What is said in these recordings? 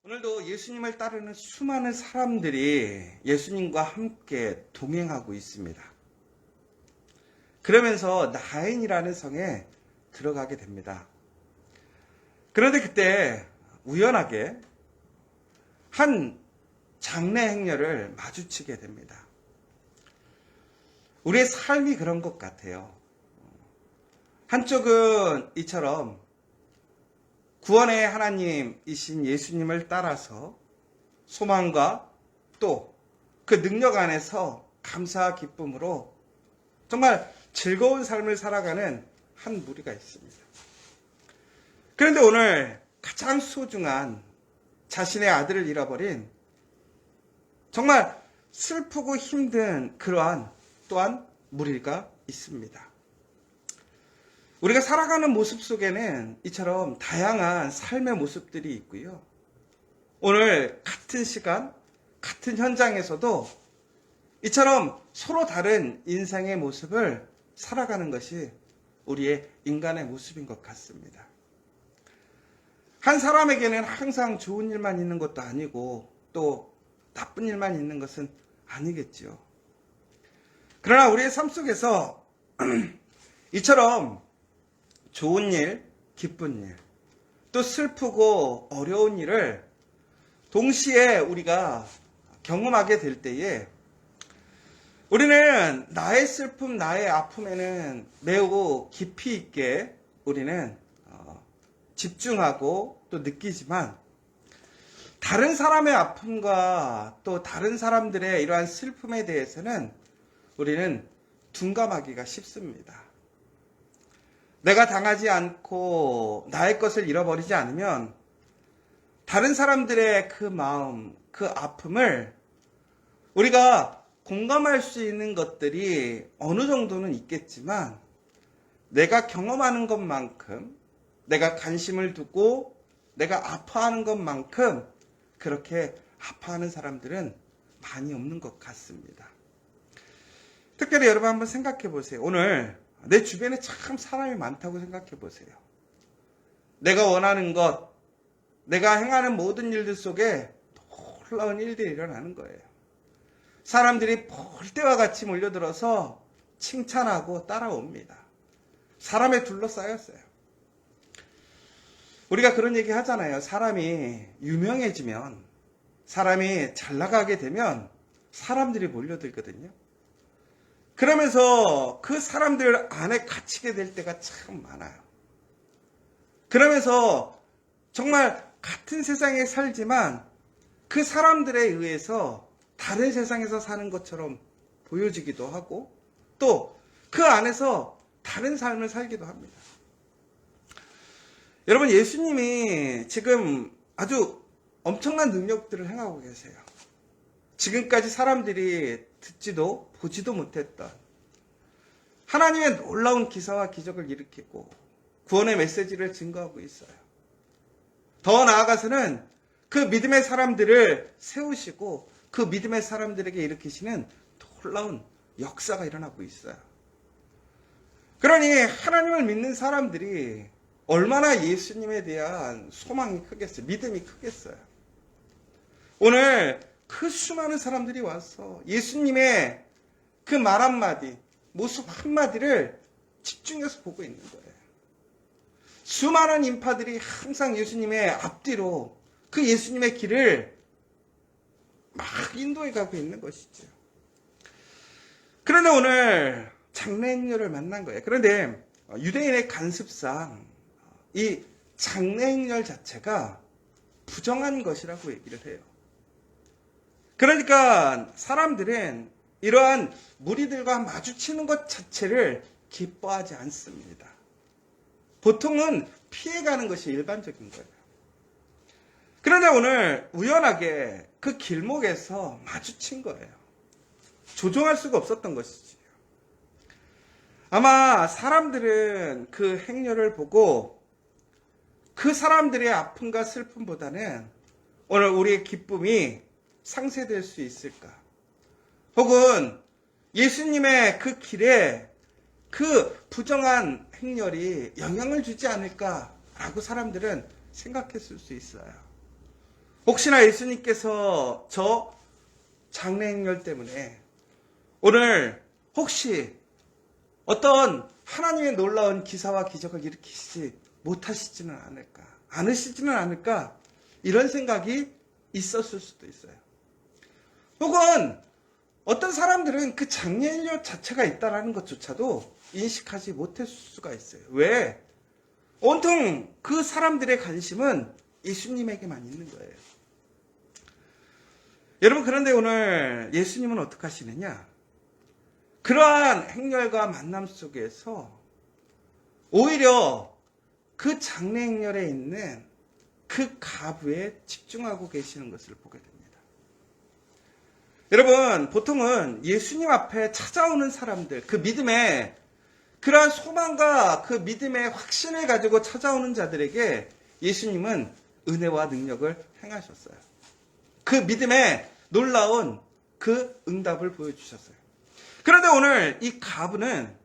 오늘도 예수님을 따르는 수많은 사람들이 예수님과 함께 동행하고 있습니다. 그러면서 나인이라는 성에 들어가게 됩니다. 그런데 그때 우연하게 한 장례 행렬을 마주치게 됩니다. 우리의 삶이 그런 것 같아요. 한쪽은 이처럼 구원의 하나님이신 예수님을 따라서 소망과 또 그 능력 안에서 감사와 기쁨으로 정말 즐거운 삶을 살아가는 한 무리가 있습니다. 그런데 오늘 가장 소중한 자신의 아들을 잃어버린 정말 슬프고 힘든 그러한 또한 무리가 있습니다. 우리가 살아가는 모습 속에는 이처럼 다양한 삶의 모습들이 있고요. 오늘 같은 시간, 같은 현장에서도 이처럼 서로 다른 인생의 모습을 살아가는 것이 우리의 인간의 모습인 것 같습니다. 한 사람에게는 항상 좋은 일만 있는 것도 아니고 또 나쁜 일만 있는 것은 아니겠지요. 그러나 우리의 삶 속에서 이처럼 좋은 일, 기쁜 일, 또 슬프고 어려운 일을 동시에 우리가 경험하게 될 때에 우리는 나의 슬픔, 나의 아픔에는 매우 깊이 있게 우리는 집중하고 또 느끼지만 다른 사람의 아픔과 또 다른 사람들의 이러한 슬픔에 대해서는 우리는 둔감하기가 쉽습니다. 내가 당하지 않고 나의 것을 잃어버리지 않으면 다른 사람들의 그 마음, 그 아픔을 우리가 공감할 수 있는 것들이 어느 정도는 있겠지만 내가 경험하는 것만큼 내가 관심을 두고 내가 아파하는 것만큼 그렇게 아파하는 사람들은 많이 없는 것 같습니다. 특별히 여러분 한번 생각해 보세요. 오늘 내 주변에 참 사람이 많다고 생각해 보세요. 내가 원하는 것, 내가 행하는 모든 일들 속에 놀라운 일들이 일어나는 거예요. 사람들이 볼때와 같이 몰려들어서 칭찬하고 따라옵니다. 사람에 둘러싸였어요. 우리가 그런 얘기 하잖아요. 사람이 유명해지면, 사람이 잘 나가게 되면 사람들이 몰려들거든요. 그러면서 그 사람들 안에 갇히게 될 때가 참 많아요. 그러면서 정말 같은 세상에 살지만 그 사람들에 의해서 다른 세상에서 사는 것처럼 보여지기도 하고 또 그 안에서 다른 삶을 살기도 합니다. 여러분, 예수님이 지금 아주 엄청난 능력들을 행하고 계세요. 지금까지 사람들이 듣지도 보지도 못했던 하나님의 놀라운 기사와 기적을 일으키고 구원의 메시지를 증거하고 있어요. 더 나아가서는 그 믿음의 사람들을 세우시고 그 믿음의 사람들에게 일으키시는 놀라운 역사가 일어나고 있어요. 그러니 하나님을 믿는 사람들이 얼마나 예수님에 대한 소망이 크겠어요. 믿음이 크겠어요. 오늘 그 수많은 사람들이 와서 예수님의 그 말 한마디, 모습 한마디를 집중해서 보고 있는 거예요. 수많은 인파들이 항상 예수님의 앞뒤로 그 예수님의 길을 막 인도해 가고 있는 것이죠. 그런데 오늘 장례행렬을 만난 거예요. 그런데 유대인의 관습상 이 장례행렬 자체가 부정한 것이라고 얘기를 해요. 그러니까 사람들은 이러한 무리들과 마주치는 것 자체를 기뻐하지 않습니다. 보통은 피해가는 것이 일반적인 거예요. 그런데 오늘 우연하게 그 길목에서 마주친 거예요. 조종할 수가 없었던 것이지요. 아마 사람들은 그 행렬을 보고 그 사람들의 아픔과 슬픔보다는 오늘 우리의 기쁨이 상쇄될 수 있을까? 혹은 예수님의 그 길에 그 부정한 행렬이 영향을 주지 않을까라고 사람들은 생각했을 수 있어요. 혹시나 예수님께서 저 장래 행렬 때문에 오늘 혹시 어떤 하나님의 놀라운 기사와 기적을 일으키지 못하시지는 않을까, 이런 생각이 있었을 수도 있어요. 혹은 어떤 사람들은 그 장례인력 자체가 있다는 것조차도 인식하지 못했을 수가 있어요. 왜? 온통 그 사람들의 관심은 예수님에게만 있는 거예요. 여러분, 그런데 오늘 예수님은 어떻게 하시느냐? 그러한 행렬과 만남 속에서 오히려 그 장례 행렬에 있는 그 가부에 집중하고 계시는 것을 보게 됩니다. 여러분, 보통은 예수님 앞에 찾아오는 사람들, 그 믿음의 그러한 소망과 그 믿음의 확신을 가지고 찾아오는 자들에게 예수님은 은혜와 능력을 행하셨어요. 그 믿음의 놀라운 그 응답을 보여주셨어요. 그런데 오늘 이 가부는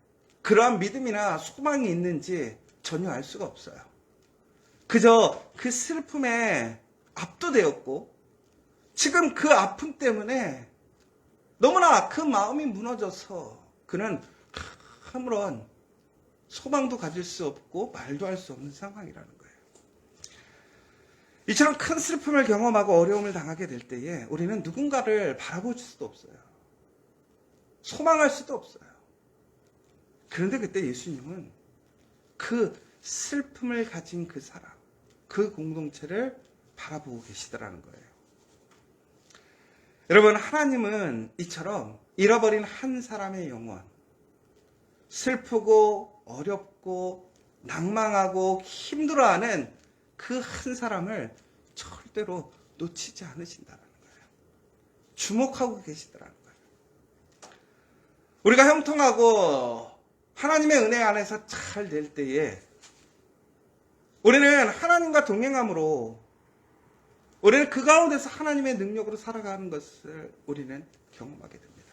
그러한 믿음이나 소망이 있는지 전혀 알 수가 없어요. 그저 그 슬픔에 압도되었고 지금 그 아픔 때문에 너무나 그 마음이 무너져서 그는 아무런 소망도 가질 수 없고 말도 할 수 없는 상황이라는 거예요. 이처럼 큰 슬픔을 경험하고 어려움을 당하게 될 때에 우리는 누군가를 바라볼 수도 없어요. 소망할 수도 없어요. 그런데 그때 예수님은 그 슬픔을 가진 그 사람, 그 공동체를 바라보고 계시더라는 거예요. 여러분, 하나님은 이처럼 잃어버린 한 사람의 영혼, 슬프고 어렵고 낭망하고 힘들어하는 그 한 사람을 절대로 놓치지 않으신다는 거예요. 주목하고 계시더라는 거예요. 우리가 형통하고 하나님의 은혜 안에서 잘 될 때에 우리는 하나님과 동행함으로 우리는 그 가운데서 하나님의 능력으로 살아가는 것을 우리는 경험하게 됩니다.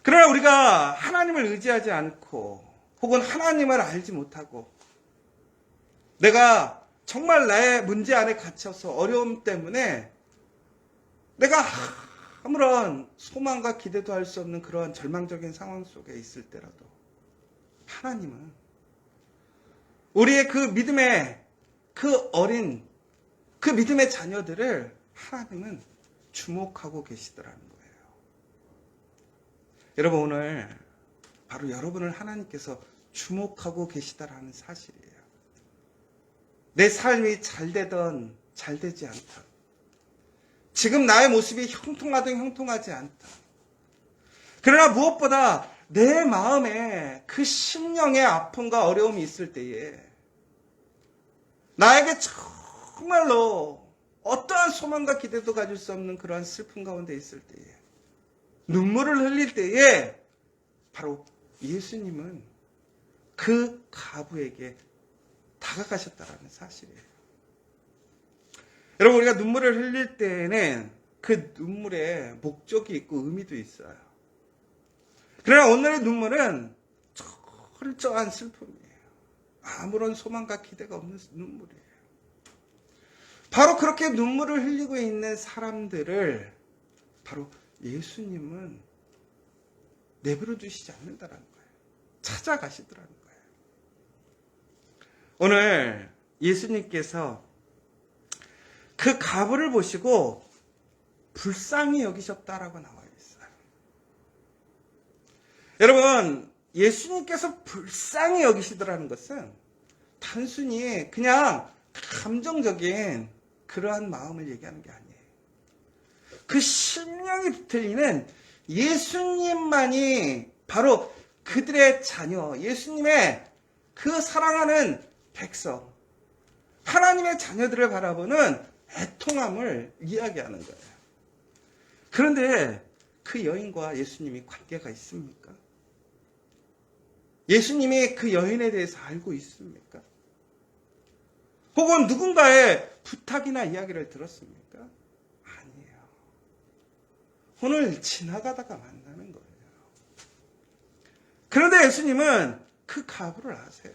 그러나 우리가 하나님을 의지하지 않고 혹은 하나님을 알지 못하고 내가 정말 나의 문제 안에 갇혀서 어려움 때문에 내가 아무런 소망과 기대도 할 수 없는 그러한 절망적인 상황 속에 있을 때라도 하나님은 우리의 그 믿음의 그 어린 그 믿음의 자녀들을 하나님은 주목하고 계시더라는 거예요. 여러분, 오늘 바로 여러분을 하나님께서 주목하고 계시다라는 사실이에요. 내 삶이 잘 되든 잘 되지 않다. 지금 나의 모습이 형통하든 형통하지 않다. 그러나 무엇보다 내 마음에 그 심령의 아픔과 어려움이 있을 때에 나에게 정말로 어떠한 소망과 기대도 가질 수 없는 그러한 슬픔 가운데 있을 때에 눈물을 흘릴 때에 바로 예수님은 그 가부에게 다가가셨다는 사실이에요. 여러분, 우리가 눈물을 흘릴 때에는 그 눈물에 목적이 있고 의미도 있어요. 그러나 오늘의 눈물은 철저한 슬픔이에요. 아무런 소망과 기대가 없는 눈물이에요. 바로 그렇게 눈물을 흘리고 있는 사람들을 바로 예수님은 내버려 두시지 않는다는 거예요. 찾아가시더라는 거예요. 오늘 예수님께서 그 가부를 보시고 불쌍히 여기셨다라고 나와 있어요. 여러분, 예수님께서 불쌍히 여기시더라는 것은 단순히 그냥 감정적인 그러한 마음을 얘기하는 게 아니에요. 그 심령이 붙들리는 예수님만이 바로 그들의 자녀, 예수님의 그 사랑하는 백성, 하나님의 자녀들을 바라보는 애통함을 이야기하는 거예요. 그런데 그 여인과 예수님이 관계가 있습니까? 예수님이 그 여인에 대해서 알고 있습니까? 혹은 누군가의 부탁이나 이야기를 들었습니까? 아니에요. 오늘 지나가다가 만나는 거예요. 그런데 예수님은 그 가부를 아세요.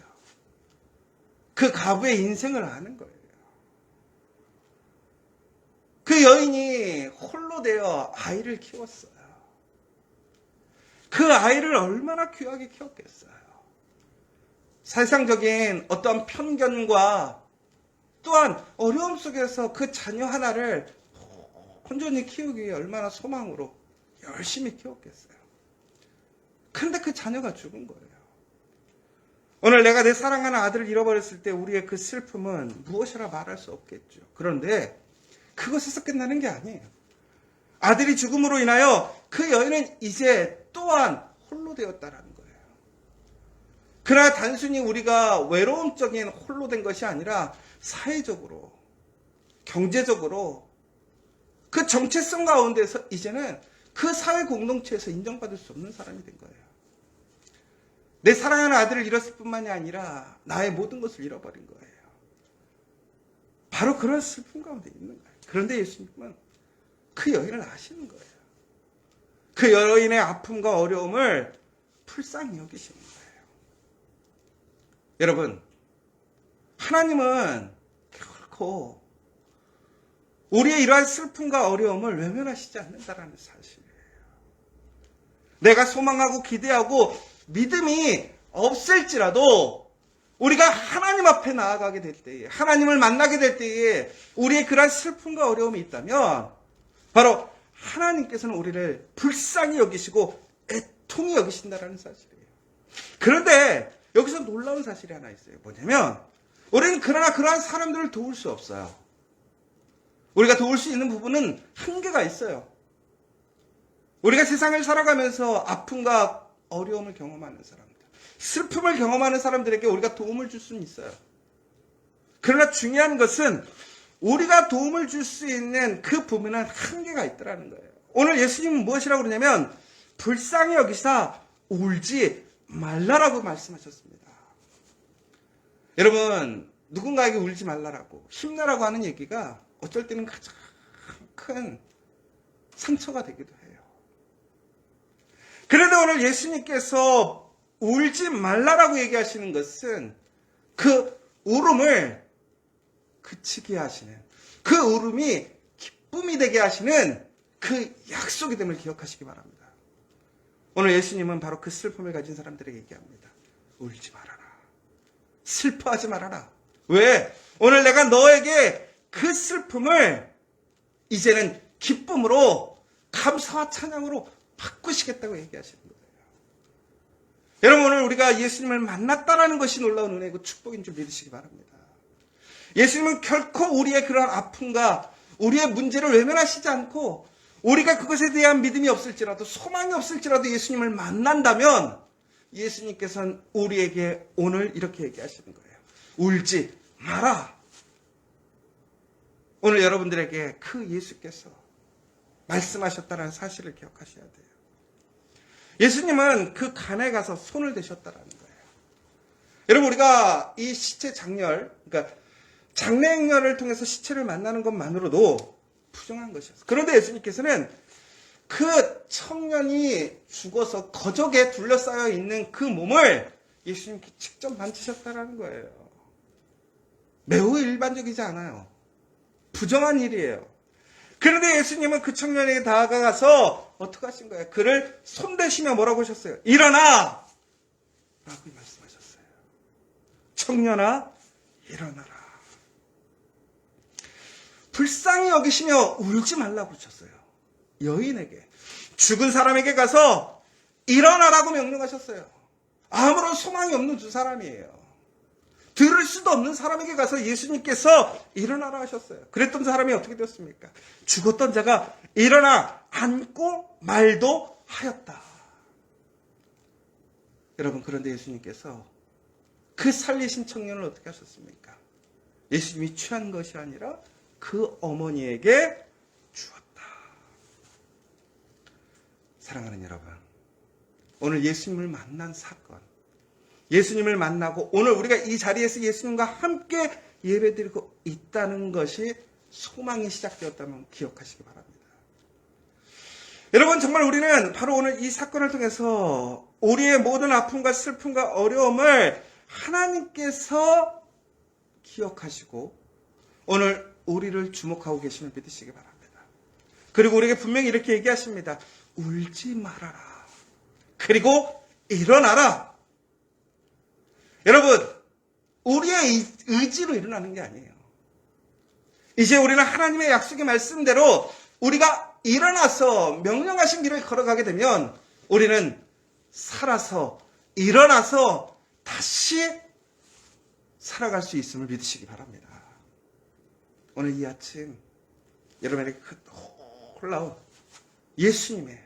그 가부의 인생을 아는 거예요. 그 여인이 홀로 되어 아이를 키웠어요. 그 아이를 얼마나 귀하게 키웠겠어요. 세상적인 어떠한 편견과 또한 어려움 속에서 그 자녀 하나를 온전히 키우기 위해 얼마나 소망으로 열심히 키웠겠어요. 근데 그 자녀가 죽은 거예요. 오늘 내가 내 사랑하는 아들을 잃어버렸을 때 우리의 그 슬픔은 무엇이라 말할 수 없겠죠. 그런데 그것에서 끝나는 게 아니에요. 아들이 죽음으로 인하여 그 여인은 이제 또한 홀로 되었다라는 거예요. 그러나 단순히 우리가 외로움적인 홀로 된 것이 아니라 사회적으로, 경제적으로 그 정체성 가운데서 이제는 그 사회 공동체에서 인정받을 수 없는 사람이 된 거예요. 내 사랑하는 아들을 잃었을 뿐만이 아니라 나의 모든 것을 잃어버린 거예요. 바로 그런 슬픔 가운데 있는 거예요. 그런데 예수님은 그 여인을 아시는 거예요. 그 여인의 아픔과 어려움을 불쌍히 여기시는 거예요. 여러분, 하나님은 결코 우리의 이러한 슬픔과 어려움을 외면하시지 않는다는 사실이에요. 내가 소망하고 기대하고 믿음이 없을지라도 우리가 하나님 앞에 나아가게 될 때에, 하나님을 만나게 될 때에 우리의 그러한 슬픔과 어려움이 있다면 바로 하나님께서는 우리를 불쌍히 여기시고 애통히 여기신다는 사실이에요. 그런데 여기서 놀라운 사실이 하나 있어요. 뭐냐면 우리는 그러나 그러한 사람들을 도울 수 없어요. 우리가 도울 수 있는 부분은 한계가 있어요. 우리가 세상을 살아가면서 아픔과 어려움을 경험하는 사람들, 슬픔을 경험하는 사람들에게 우리가 도움을 줄 수는 있어요. 그러나 중요한 것은 우리가 도움을 줄 수 있는 그 부분은 한계가 있더라는 거예요. 오늘 예수님은 무엇이라고 그러냐면 불쌍히 여기사 울지 말라라고 말씀하셨습니다. 여러분, 누군가에게 울지 말라라고, 힘내라고 하는 얘기가 어쩔 때는 가장 큰 상처가 되기도 해요. 그런데 오늘 예수님께서 울지 말라라고 얘기하시는 것은 그 울음을 그치게 하시는, 그 울음이 기쁨이 되게 하시는 그 약속이 됨을 기억하시기 바랍니다. 오늘 예수님은 바로 그 슬픔을 가진 사람들에게 얘기합니다. 울지 말아라. 슬퍼하지 말아라. 왜? 오늘 내가 너에게 그 슬픔을 이제는 기쁨으로, 감사와 찬양으로 바꾸시겠다고 얘기하시는 거예요. 여러분, 오늘 우리가 예수님을 만났다라는 것이 놀라운 은혜이고 축복인 줄 믿으시기 바랍니다. 예수님은 결코 우리의 그러한 아픔과 우리의 문제를 외면하시지 않고 우리가 그것에 대한 믿음이 없을지라도, 소망이 없을지라도 예수님을 만난다면 예수님께서는 우리에게 오늘 이렇게 얘기하시는 거예요. 울지 마라. 오늘 여러분들에게 그 예수께서 말씀하셨다는 사실을 기억하셔야 돼요. 예수님은 그 간에 가서 손을 대셨다라는 거예요. 여러분, 우리가 이 시체 장렬, 그러니까 장례 행렬을 통해서 시체를 만나는 것만으로도 부정한 것이었어요. 그런데 예수님께서는 그 청년이 죽어서 거적에 둘러싸여 있는 그 몸을 예수님께 직접 만지셨다라는 거예요. 매우 일반적이지 않아요. 부정한 일이에요. 그런데 예수님은 그 청년에게 다가가서 어떻게 하신 거예요? 그를 손대시며 뭐라고 하셨어요? 일어나! 라고 말씀하셨어요. 청년아, 일어나라. 불쌍히 여기시며 울지 말라고 하셨어요. 여인에게. 죽은 사람에게 가서 일어나라고 명령하셨어요. 아무런 소망이 없는 두 사람이에요. 들을 수도 없는 사람에게 가서 예수님께서 일어나라 하셨어요. 그랬던 사람이 어떻게 되었습니까? 죽었던 자가 일어나 앉고 말도 하였다. 여러분, 그런데 예수님께서 그 살리신 청년을 어떻게 하셨습니까? 예수님이 취한 것이 아니라 그 어머니에게 주었다. 사랑하는 여러분, 오늘 예수님을 만난 사건, 예수님을 만나고 오늘 우리가 이 자리에서 예수님과 함께 예배드리고 있다는 것이 소망이 시작되었다면 기억하시기 바랍니다. 여러분, 정말 우리는 바로 오늘 이 사건을 통해서 우리의 모든 아픔과 슬픔과 어려움을 하나님께서 기억하시고 오늘 우리를 주목하고 계심을 믿으시기 바랍니다. 그리고 우리에게 분명히 이렇게 얘기하십니다. 울지 말아라. 그리고 일어나라. 여러분, 우리의 의지로 일어나는 게 아니에요. 이제 우리는 하나님의 약속의 말씀대로 우리가 일어나서 명령하신 길을 걸어가게 되면 우리는 살아서 일어나서 다시 살아갈 수 있음을 믿으시기 바랍니다. 오늘 이 아침 여러분에게 놀라운 예수님의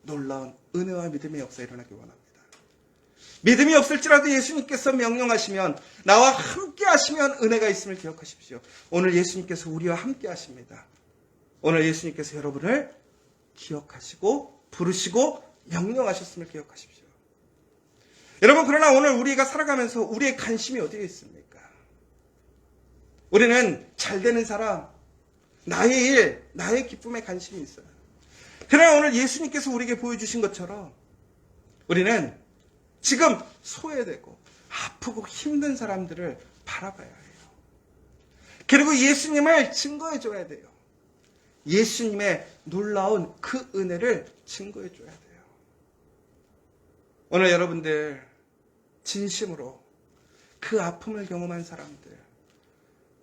놀라운 은혜와 믿음의 역사 일어나기 원합니다. 믿음이 없을지라도 예수님께서 명령하시면 나와 함께 하시면 은혜가 있음을 기억하십시오. 오늘 예수님께서 우리와 함께 하십니다. 오늘 예수님께서 여러분을 기억하시고 부르시고 명령하셨음을 기억하십시오. 여러분, 그러나 오늘 우리가 살아가면서 우리의 관심이 어디에 있습니까? 우리는 잘 되는 사람, 나의 일, 나의 기쁨에 관심이 있어요. 그러나 오늘 예수님께서 우리에게 보여주신 것처럼 우리는 지금 소외되고 아프고 힘든 사람들을 바라봐야 해요. 그리고 예수님을 증거해 줘야 돼요. 예수님의 놀라운 그 은혜를 증거해 줘야 돼요. 오늘 여러분들 진심으로 그 아픔을 경험한 사람들,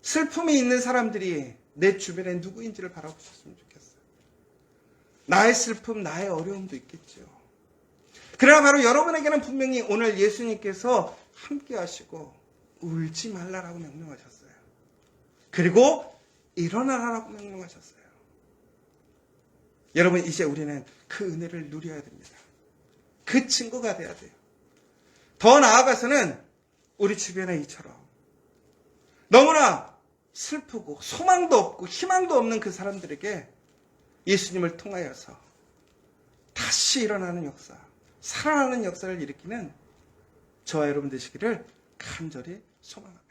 슬픔이 있는 사람들이 내 주변에 누구인지를 바라보셨으면 좋겠어요. 나의 슬픔, 나의 어려움도 있겠죠. 그러나 바로 여러분에게는 분명히 오늘 예수님께서 함께 하시고 울지 말라라고 명령하셨어요. 그리고 일어나라라고 명령하셨어요. 여러분, 이제 우리는 그 은혜를 누려야 됩니다. 그 친구가 돼야 돼요. 더 나아가서는 우리 주변에 이처럼 너무나 슬프고 소망도 없고 희망도 없는 그 사람들에게 예수님을 통하여서 다시 일어나는 역사, 살아나는 역사를 일으키는 저와 여러분 되시기를 간절히 소망합니다.